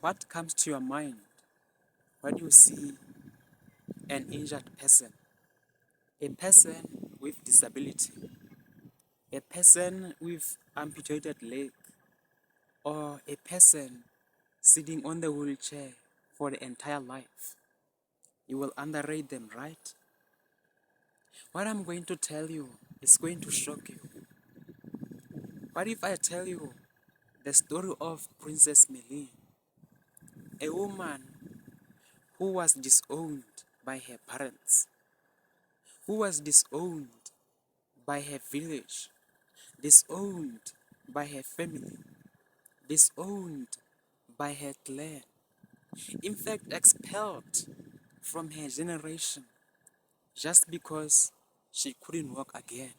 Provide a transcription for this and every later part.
What comes to your mind when you see an injured person? A person with disability, a person with amputated leg, or a person sitting on the wheelchair for the entire life. You will underrate them, right? What I'm going to tell you is going to shock you. What if I tell you the story of Princess Meline, a woman who was disowned by her parents, who was disowned by her village, disowned by her family, disowned by her clan, in fact expelled from her generation just because she couldn't walk again.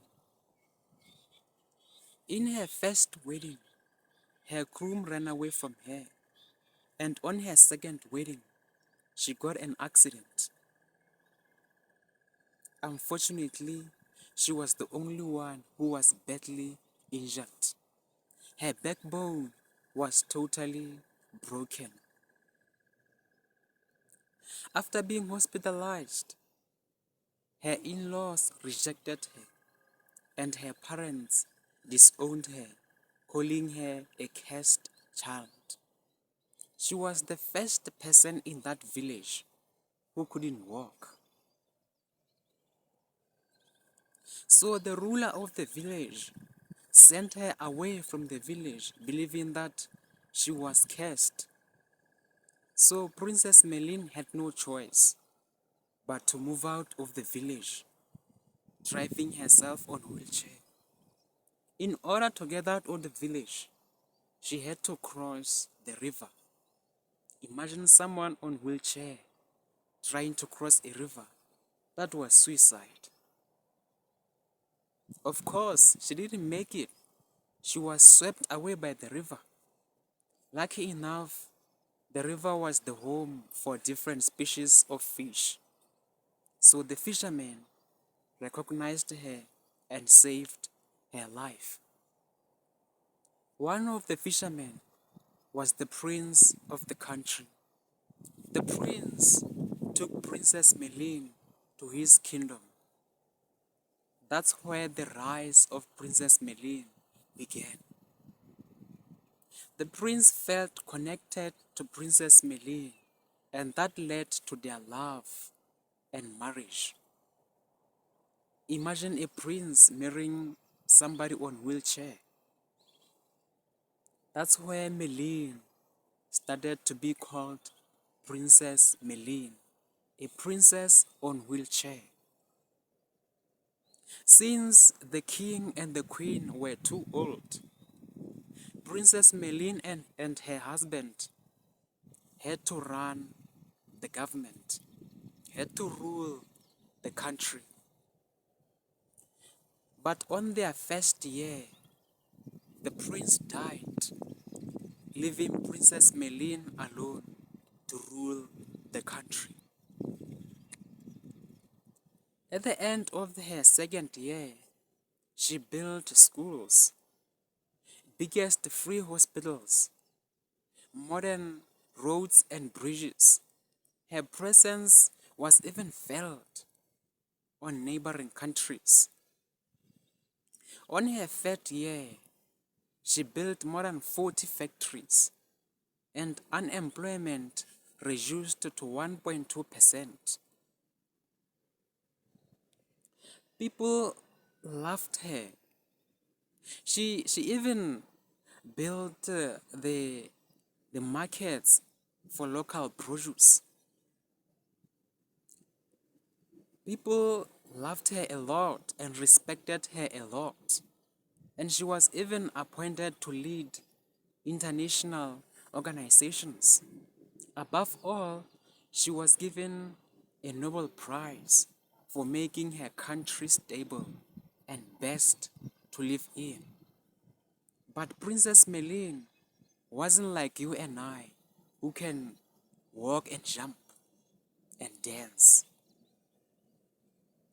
In her first wedding, her groom ran away from her, and on her second wedding, she got an accident. Unfortunately, she was the only one who was badly injured. Her backbone was totally broken. After being hospitalized, her in-laws rejected her, and her parents disowned her, calling her a cursed child. She was the first person in that village who couldn't walk. So the ruler of the village sent her away from the village, believing that she was cursed. So Princess Meline had no choice but to move out of the village, driving herself on a wheelchair. In order to get out of the village, she had to cross the river. Imagine someone on a wheelchair trying to cross a river. That was suicide. Of course, she didn't make it. She was swept away by the river. Lucky enough, the river was the home for different species of fish. So the fishermen recognized her and saved her life. One of the fishermen was the prince of the country. The prince took Princess Meline to his kingdom. That's where the rise of Princess Meline began. The prince felt connected to Princess Meline, and that led to their love and marriage. Imagine a prince marrying somebody on wheelchair. That's where Meline started to be called Princess Meline, a princess on wheelchair. Since the king and the queen were too old, Princess Meline and her husband had to run the government, had to rule the country. But on their first year, the prince died, leaving Princess Meline alone to rule the country. At the end of her second year, she built schools, biggest free hospitals, modern roads and bridges. Her presence was even felt on neighboring countries. On her third year, she built more than 40 factories, and unemployment reduced to 1.2%. People loved her. She even built the markets for local produce. People loved her a lot and respected her a lot. And she was even appointed to lead international organizations. Above all, she was given a Nobel Prize for making her country stable and best to live in. But Princess Meline wasn't like you and I, who can walk and jump and dance.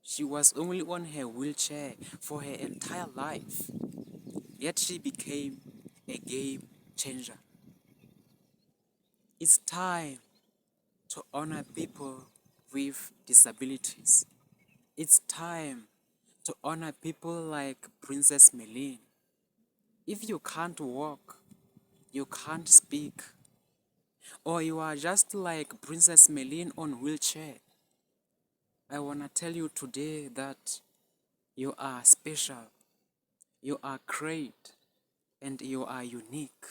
She was only on her wheelchair for her entire life, yet she became a game changer. It's time to honor people with disabilities. It's time to honor people like Princess Meline. If you can't walk, you can't speak, or you are just like Princess Meline on wheelchair, I wanna tell you today that you are special, you are great, and you are unique.